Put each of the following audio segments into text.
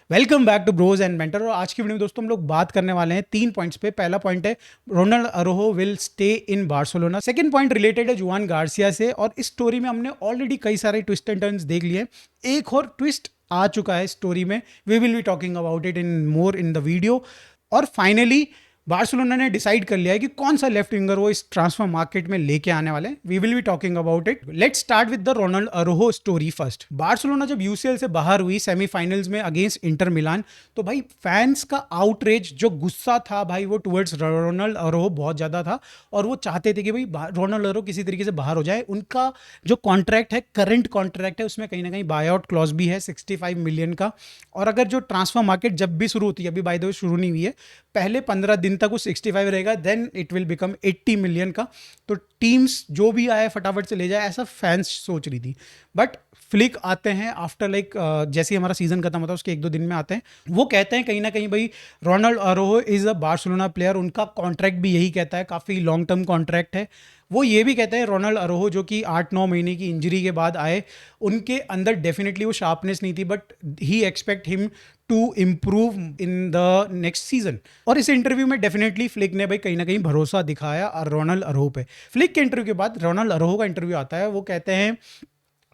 Welcome back to Bros and Mentor. और आज की वीडियो में दोस्तों हम लोग बात करने वाले हैं 3 पॉइंट्स पे। पहला पॉइंट है Ronald Araujo will stay in Barcelona. Second point related है जुआन गार्सिया से, और इस स्टोरी में हमने ऑलरेडी कई सारे ट्विस्ट एंड टर्न्स देख लिए। एक और ट्विस्ट आ चुका है स्टोरी में, we will be talking about it in more in the video. और फाइनली बार्सिलोना ने डिसाइड कर लिया है कि कौन सा लेफ्ट विंगर वो इस ट्रांसफर मार्केट में लेके आने वाले हैं। We will be talking about it. Let's start with the Ronald Araujo story first. Barcelona जब यूसीएल से बाहर हुई सेमीफाइनल्स में अगेंस्ट इंटर मिलान, तो भाई फैंस का आउटरेज, जो गुस्सा था भाई, वो टुवर्ड्स रोनाल्ड अरोहो बहुत ज़्यादा था। और वो चाहते थे कि भाई रोनाल्ड अरोहो किसी तरीके से बाहर हो जाए। उनका जो कॉन्ट्रैक्ट है, करंट कॉन्ट्रैक्ट है, उसमें कहीं ना कहीं बाय आउट क्लॉज भी है 65 मिलियन का। और अगर जो ट्रांसफर मार्केट जब भी शुरू होती है, अभी बाय द वे शुरू नहीं हुई है, पहले 15 दिन तक वो 65 रहेगा, then it will become 80 million का। तो टीम्स जो भी आए फटाफट से ले जाए, ऐसा फैंस सोच रही थी। बट फ्लिक आते हैं आफ्टर लाइक जैसे ही हमारा सीजन खत्म होता है उसके 1-2 दिन में आते हैं। वो कहते हैं कहीं ना कहीं भाई Ronald Araujo is a Barcelona player. उनका कॉन्ट्रैक्ट भी यही कहता है, काफ़ी लॉन्ग टर्म कॉन्ट्रैक्ट है। वो ये भी कहते हैं रोनाल्ड अरोहो, जो कि 8-9 महीने की इंजरी के बाद आए, उनके अंदर डेफिनेटली वो शार्पनेस नहीं थी, but he expect him to improve in the next season. और इस इंटरव्यू में डेफिनेटली फ्लिक ने भाई कहीं ना कहीं भरोसा दिखाया रोनाल्ड अरोहो पे। फ्लिक के इंटरव्यू के बाद रोनाल्ड अरोहो का इंटरव्यू आता है। वो कहते हैं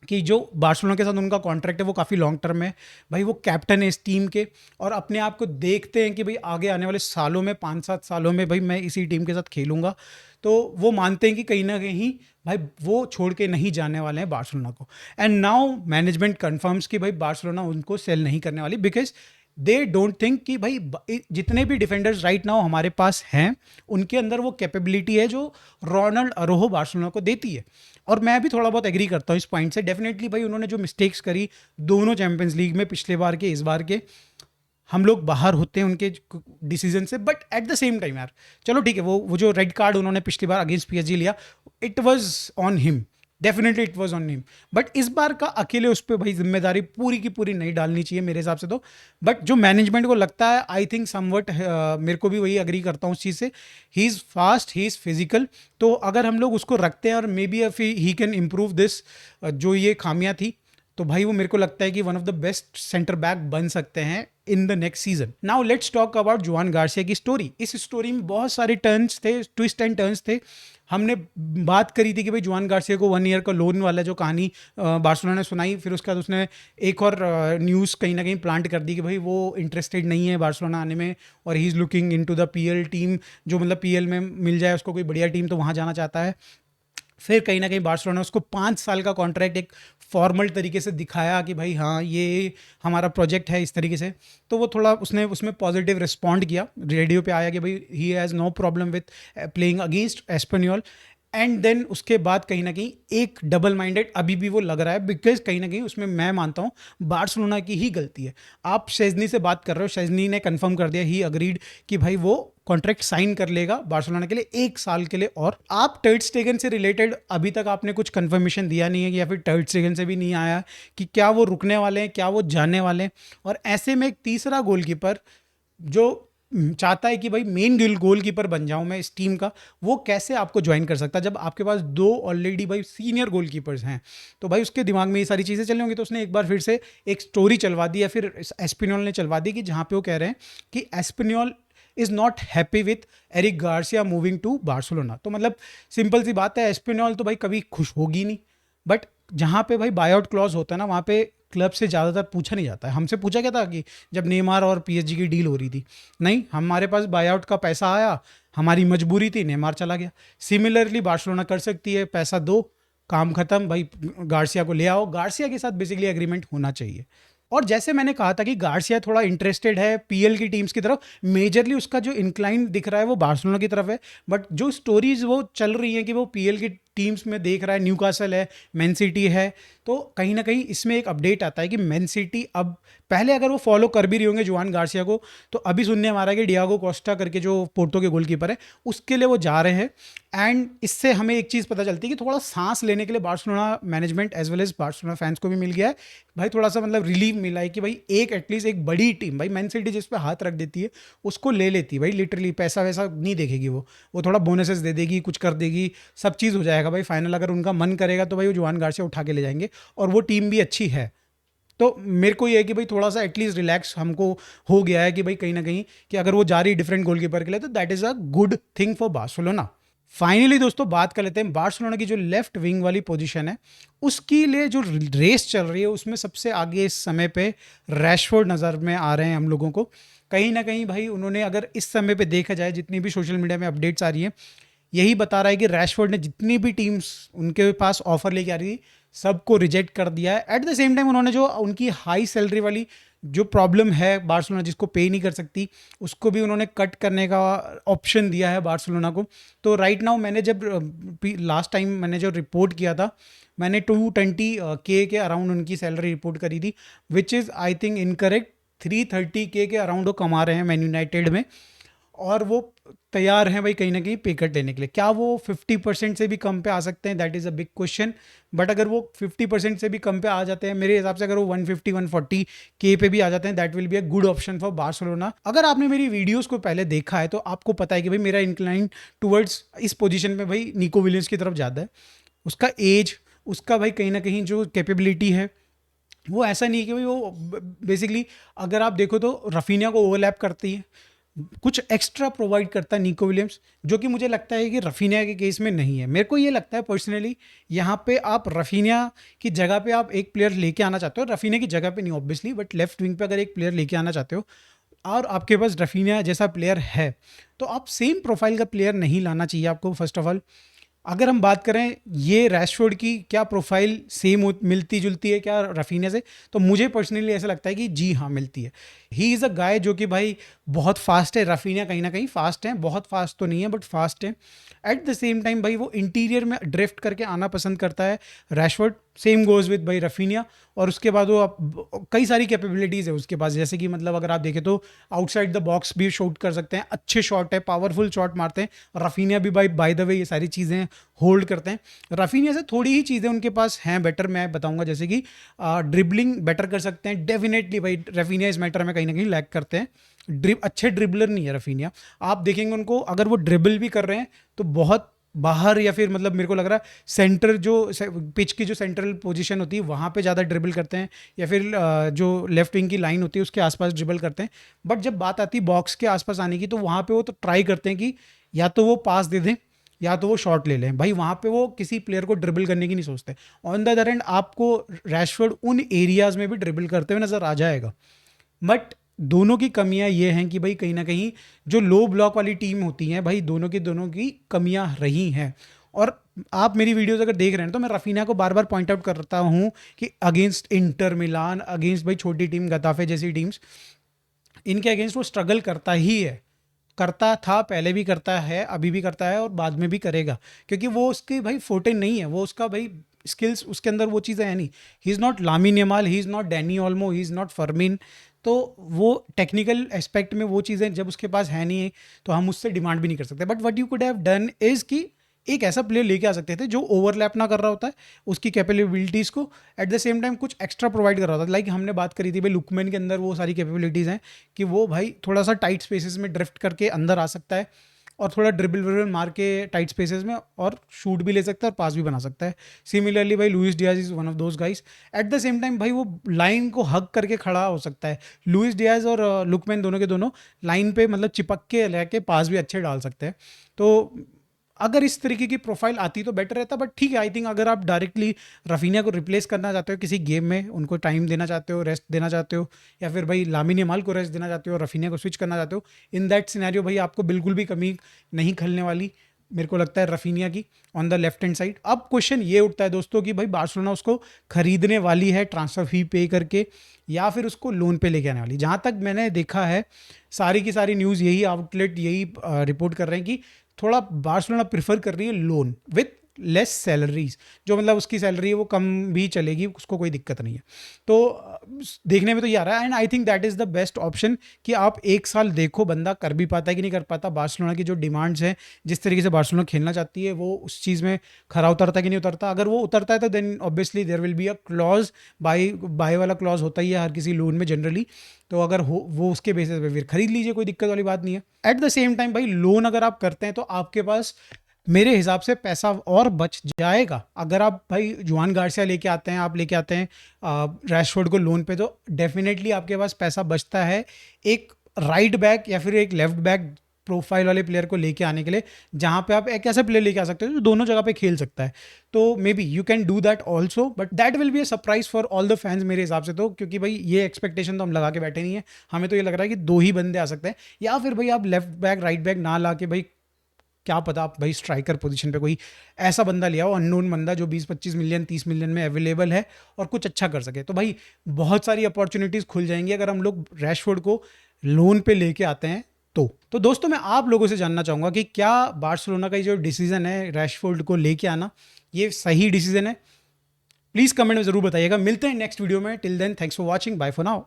कि जो बार्सिलोना के साथ उनका कॉन्ट्रैक्ट है वो काफ़ी लॉन्ग टर्म है। भाई वो कैप्टन है इस टीम के, और अपने आप को देखते हैं कि भाई आगे आने वाले सालों में, 5-7 सालों में भाई मैं इसी टीम के साथ खेलूंगा। तो वो मानते हैं कि कहीं ना कहीं भाई वो छोड़ के नहीं जाने वाले हैं बार्सिलोना को। एंड नाउ मैनेजमेंट कन्फर्म्स कि भाई बार्सिलोना उनको सेल नहीं करने वाली, बिकॉज दे डोंट थिंक कि भाई जितने भी डिफेंडर्स राइट नाउ हमारे पास हैं, उनके अंदर वो कैपेबिलिटी है जो रोनाल्ड अरोहो बार्सिलोना को देती है। और मैं भी थोड़ा बहुत एग्री करता हूँ इस पॉइंट से। डेफिनेटली भाई उन्होंने जो मिस्टेक्स करी दोनों चैंपियंस लीग में, पिछले बार के इस बार के, हम लोग बाहर होते हैं उनके डिसीजन से। But at the same time यार, चलो ठीक है, वो जो रेड कार्ड उन्होंने पिछली बार अगेंस्ट पीएसजी लिया, it was on him, definitely it was on him. But इस बार का अकेले उस पर भाई जिम्मेदारी पूरी की पूरी नहीं डालनी चाहिए मेरे हिसाब से तो। बट जो मैनेजमेंट को लगता है, आई थिंक समवट, मेरे को भी वही अग्री करता हूँ उस चीज़ से। He is fast, he is physical. तो अगर हम लोग उसको रखते हैं और may be he can improve this, जो ये खामियां थी, तो भाई वो मेरे को लगता है कि one of the best centre back बन सकते हैं इन the next season. Now let's talk about जुआन गार्सिया की स्टोरी। इस स्टोरी में बहुत सारे टर्न्स थे, ट्विस्ट एंड टर्न्स थे। हमने बात करी थी कि भाई जुआन गार्सिया को 1 ईयर का लोन वाला जो कहानी बार्सिलोना ने सुनाई, फिर उसके बाद उसने एक और न्यूज़ कहीं ना कहीं प्लांट कर दी कि भाई वो इंटरेस्टेड नहीं है बार्सिलोना आने में, और he is looking into the PL team. जो मतलब पीएल में मिल जाए उसको कोई बढ़िया टीम तो वहाँ जाना चाहता है। फिर कहीं ना कहीं बार्सिलोना उसको 5 साल का कॉन्ट्रैक्ट एक फॉर्मल तरीके से दिखाया कि भाई हाँ ये हमारा प्रोजेक्ट है इस तरीके से। तो वो थोड़ा उसने उसमें पॉजिटिव रिस्पॉन्ड किया, रेडियो पे आया कि भाई he has no problem with playing against Espanyol. And then उसके बाद कहीं ना कहीं एक डबल माइंडेड अभी भी वो लग रहा है, बिकॉज कहीं ना कहीं उसमें मैं मानता हूँ बार्सिलोना की ही गलती है। आप शेजनी से बात कर रहे हो, शेजनी ने कंफर्म कर दिया, ही अग्रीड कि भाई वो कॉन्ट्रैक्ट साइन कर लेगा बार्सिलोना के लिए 1 साल के लिए। और आप ter स्टेगन से रिलेटेड अभी तक आपने कुछ कंफर्मेशन दिया नहीं है, या फिर ter स्टेगन से भी नहीं आया कि क्या वो रुकने वाले हैं, क्या वो जाने वाले हैं। और ऐसे में एक तीसरा गोलकीपर जो चाहता है कि भाई मेन गोलकीपर बन जाऊं मैं इस टीम का, वो कैसे आपको ज्वाइन कर सकता है जब आपके पास 2 ऑलरेडी भाई सीनियर गोलकीपर्स हैं। तो भाई उसके दिमाग में ये सारी चीज़ें चल रही होंगी। तो उसने एक बार फिर से एक स्टोरी चलवा दी, या फिर एस्पिनोल ने चलवा दी, कि जहाँ पे वो कह रहे हैं कि Espanyol is not happy with Eric Garcia moving to Barcelona. तो मतलब सिंपल सी बात है, एस्पिनोल तो भाई कभी खुश होगी नहीं। बट जहाँ पे भाई बाय आउट क्लॉज होता है ना, वहाँ पे क्लब से ज़्यादातर पूछा नहीं जाता है। हमसे पूछा क्या था कि जब नेमार और पीएसजी की डील हो रही थी, नहीं, हमारे पास बाय आउट का पैसा आया, हमारी मजबूरी थी, नेमार चला गया। सिमिलरली बार्सिलोना कर सकती है, पैसा दो, काम खत्म भाई, गार्सिया को ले आओ। गार्सिया के साथ बेसिकली एग्रीमेंट होना चाहिए। और जैसे मैंने कहा था कि गार्सिया थोड़ा इंटरेस्टेड है पीएल की टीम्स की तरफ, मेजरली उसका जो इंक्लाइन दिख रहा है वो बार्सिलोना की तरफ है। बट जो स्टोरीज वो चल रही हैं कि वो पीएल की टीम्स में देख रहा है, न्यूकासल है, मैन सिटी है। तो कहीं ना कहीं इसमें एक अपडेट आता है कि मैन सिटी अब, पहले अगर वो फॉलो कर भी रही होंगे जुआन गार्सिया को, तो अभी सुनने में आ रहा है कि डियागो कोस्टा करके जो पोर्टो के गोलकीपर है, उसके लिए वो जा रहे हैं। एंड इससे हमें एक चीज़ पता चलती है कि थोड़ा सांस लेने के लिए Barcelona management as well as Barcelona fans को भी मिल गया है भाई, थोड़ा सा मतलब रिलीफ मिला है कि भाई एक एटलीस्ट एक बड़ी टीम, भाई मैन सिटी जिस पे हाथ रख देती है उसको ले लेती है भाई, लिटरली पैसा वैसा नहीं देखेगी, वो थोड़ा बोनसेस दे देगी, कुछ कर देगी, सब चीज़ हो जाएगा भाई फाइनल। अगर उनका मन करेगा तो भाई वो जुआन गार्सिया उठा के ले जाएंगे, और वो टीम भी अच्छी है। तो मेरे को ये है कि भाई थोड़ा सा एटलीस्ट रिलैक्स हमको हो गया है कि भाई कहीं ना कहीं कि अगर वो जा रही डिफरेंट गोलकीपर के लिए तो that is a good thing for Barcelona. Finally दोस्तों बात कर लेते हैं बार्सिलोना की जो लेफ्ट विंग वाली पोजीशन है उसके लिए जो रेस चल रही है उसमें सबसे आगे इस समय पे रैशफोर्ड नज़र में आ रहे हैं हम लोगों को। कहीं ना कहीं भाई उन्होंने अगर इस समय पे देखा जाए जितनी भी सोशल मीडिया में अपडेट्स आ रही है यही बता रहा है कि रैशफोर्ड ने जितनी भी टीम्स उनके पास ऑफर लेके आ रही थी सबको रिजेक्ट कर दिया है। एट द सेम टाइम उन्होंने जो उनकी हाई सैलरी वाली जो प्रॉब्लम है बार्सिलोना जिसको पे नहीं कर सकती उसको भी उन्होंने कट करने का ऑप्शन दिया है बार्सिलोना को। तो राइट नाउ मैंने जब लास्ट टाइम मैंने जो रिपोर्ट किया था मैंने 220 के अराउंड उनकी सैलरी रिपोर्ट करी थी which is I think incorrect. 330 के अराउंड वो कमा रहे हैं मैन यूनाइटेड में और वो तैयार हैं भाई कहीं ना कहीं पे कट लेने के लिए। क्या वो 50% से भी कम पे आ सकते हैं, that is a big question. But अगर वो 50% से भी कम पे आ जाते हैं मेरे हिसाब से, अगर वो 150 140 के पे भी आ जाते हैं that will be a good option for Barcelona. अगर आपने मेरी वीडियोस को पहले देखा है तो आपको पता है कि भाई मेरा इंक्लाइन टुवर्ड्स इस पोजीशन में भाई निको विलियम्स की तरफ ज़्यादा है। उसका एज, उसका भाई कहीं ना कहीं जो कैपेबिलिटी है वो ऐसा नहीं है कि भाई वो बेसिकली अगर आप देखो तो रफीनिया को ओवरलैप करती है, कुछ एक्स्ट्रा प्रोवाइड करता है निको विलियम्स, जो कि मुझे लगता है कि रफीनिया के केस में नहीं है। मेरे को ये लगता है पर्सनली यहाँ पे आप रफीनिया की जगह पे आप एक प्लेयर लेके आना चाहते हो, रफीनिया की जगह पे नहीं ऑब्वियसली, बट लेफ्ट विंग पे अगर एक प्लेयर लेके आना चाहते हो और आपके पास रफीनिया जैसा प्लेयर है तो आप सेम प्रोफाइल का प्लेयर नहीं लाना चाहिए आपको फर्स्ट ऑफ ऑल। अगर हम बात करें ये रैशफोर्ड की क्या प्रोफाइल सेम मिलती जुलती है क्या रफीनिया से, तो मुझे पर्सनली ऐसा लगता है कि जी हाँ मिलती है। ही इज़ अ गाय जो कि भाई बहुत फास्ट है, रफीनिया कहीं ना कहीं फास्ट है, बहुत फास्ट तो नहीं है बट फास्ट है। एट द सेम टाइम भाई वो इंटीरियर में ड्रिफ्ट करके आना पसंद करता है रैशफोर्ड, सेम गोज विद भाई रफीनिया। और उसके बाद वो कई सारी कैपेबिलिटीज़ है उसके पास, जैसे कि मतलब अगर आप देखें तो आउटसाइड द बॉक्स भी शॉट कर सकते हैं, अच्छे शॉट है, पावरफुल शॉट मारते हैं। रफीनिया भी बाय द वे ये सारी चीज़ें होल्ड करते हैं। रफीनिया से थोड़ी ही चीज़ें उनके पास हैं बेटर, मैं बताऊंगा, जैसे कि ड्रिबलिंग बेटर कर सकते हैं डेफिनेटली भाई। रफीनिया इस मैटर में कहीं ना कहीं लैग करते हैं, अच्छे ड्रिबलर नहीं है रफीनिया। आप देखेंगे उनको अगर वो ड्रिबल भी कर रहे हैं तो बहुत बाहर, या फिर मतलब मेरे को लग रहा है सेंटर जो पिच की जो सेंट्रल पोजीशन होती है वहाँ पे ज़्यादा ड्रिबल करते हैं, या फिर जो लेफ्ट विंग की लाइन होती है उसके आसपास ड्रिबल करते हैं। बट जब बात आती है बॉक्स के आसपास आने की तो वहाँ पे वो तो ट्राई करते हैं कि या तो वो पास दे दें या तो वो शॉट ले लें भाई, वहाँ पे वो किसी प्लेयर को ड्रिबल करने की नहीं सोचते। ऑन द अदर एंड आपको रैशफोर्ड उन एरियाज में भी ड्रिबल करते हुए नजर आ जाएगा। बट दोनों की कमियां ये हैं कि भाई कहीं ना कहीं जो लो ब्लॉक वाली टीम होती हैं भाई दोनों की कमियां रही हैं। और आप मेरी वीडियोस अगर देख रहे हैं तो मैं रफीना को बार बार पॉइंट आउट करता हूँ कि अगेंस्ट इंटर मिलान, अगेंस्ट भाई छोटी टीम गताफे जैसी टीम्स, इनके अगेंस्ट वो स्ट्रगल करता ही है, करता था पहले भी करता है, अभी भी करता है और बाद में भी करेगा, क्योंकि वो उसकी भाई फोटे नहीं है, वो उसका भाई स्किल्स उसके अंदर वो चीज़ें है नहीं। He is not Lamine Yamal, he is not Dani Olmo, he is not Fermin. तो वो टेक्निकल एस्पेक्ट में वो चीज़ें जब उसके पास है नहीं है तो हम उससे डिमांड भी नहीं कर सकते। But what you could have done is कि एक ऐसा प्लेयर लेके आ सकते थे जो ओवरलैप ना कर रहा होता है उसकी कैपेबिलिटीज़ को, एट द सेम टाइम कुछ एक्स्ट्रा प्रोवाइड कर रहा होता है। लाइक हमने बात करी थी भाई लुकमैन के अंदर वो सारी कैपेबिलिटीज़ हैं कि वो भाई थोड़ा सा टाइट स्पेसेस में ड्रिफ्ट करके अंदर आ सकता है और थोड़ा ड्रिबल विबल मार के टाइट स्पेसेस में और शूट भी ले सकता है और पास भी बना सकता है। सिमिलरली भाई Luis Diaz is one of those guys. At the same time भाई वो लाइन को हग करके खड़ा हो सकता है। लुइस डियाज और लुकमैन दोनों के दोनों लाइन पे मतलब चिपक के रह के पास भी अच्छे डाल सकते हैं। तो अगर इस तरीके की प्रोफाइल आती तो बेटर रहता, बट ठीक है। आई थिंक अगर आप डायरेक्टली रफीनिया को रिप्लेस करना चाहते हो किसी गेम में, उनको टाइम देना चाहते हो, रेस्ट देना चाहते हो, या फिर भाई लामिन यमाल को रेस्ट देना चाहते हो, रफीनिया को स्विच करना चाहते हो, इन दैट सिनेरियो भाई आपको बिल्कुल भी कमी नहीं खलने वाली मेरे को लगता है रफीनिया की on the left hand side. अब क्वेश्चन ये उठता है दोस्तों कि भाई बार्सिलोना उसको खरीदने वाली है ट्रांसफर फी पे करके या फिर उसको लोन पे लेके आने वाली। जहाँ तक मैंने देखा है सारी की सारी न्यूज़ यही आउटलेट यही रिपोर्ट कर रहे हैं कि थोड़ा बार्सिलोना प्रिफर कर रही है लोन विथ लेस सैलरीज, जो मतलब उसकी सैलरी है वो कम भी चलेगी, उसको कोई दिक्कत नहीं है। तो देखने में तो ये आ रहा है and I think that is the best option कि आप एक साल देखो बंदा कर भी पाता है कि नहीं कर पाता। बार्सिलोना की जो डिमांड्स हैं, जिस तरीके से बार्सिलोना खेलना चाहती है, वो उस चीज़ में खरा उतरता है कि नहीं उतरता। अगर वो उतरता है तो then obviously there will be a clause, buy वाला क्लॉज होता ही है हर किसी लोन में जनरली। तो अगर हो वो उसके बेसिस पे फिर खरीद लीजिए, कोई दिक्कत वाली बात नहीं है। एट द सेम टाइम भाई लोन अगर आप करते हैं तो आपके पास मेरे हिसाब से पैसा और बच जाएगा अगर आप भाई जुआन गार्सिया लेके आते हैं, आप लेके आते हैं रैशफोर्ड को लोन पे, तो डेफिनेटली आपके पास पैसा बचता है एक राइट बैक या फिर एक लेफ्ट बैक प्रोफाइल वाले प्लेयर को लेके आने के लिए, जहां पे आप एक ऐसा प्लेयर लेके आ सकते हो जो दोनों जगह पे खेल सकता है। तो may be you can do that also, but that will be a surprise for all the fans मेरे हिसाब से, तो क्योंकि भाई ये एक्सपेक्टेशन तो हम लगा के बैठे नहीं है। हमें तो ये लग रहा है कि दो ही बंदे आ सकते हैं, या फिर भाई आप लेफ्ट बैक राइट बैक ना ला के भाई क्या पता आप भाई स्ट्राइकर पोजीशन पे कोई ऐसा बंदा ले आओ, अननोन बंदा जो 20-25 मिलियन 30 मिलियन में अवेलेबल है और कुछ अच्छा कर सके। तो भाई बहुत सारी अपॉर्चुनिटीज़ खुल जाएंगी अगर हम लोग रैशफोर्ड को लोन पे लेके आते हैं। तो दोस्तों मैं आप लोगों से जानना चाहूँगा कि क्या बार्सिलोना का ये जो डिसीजन है रैशफोर्ड को लेके आना, ये सही डिसीजन है? प्लीज़ कमेंट में ज़रूर बताइएगा। मिलते हैं नेक्स्ट वीडियो में। Till then thanks for watching, bye for now.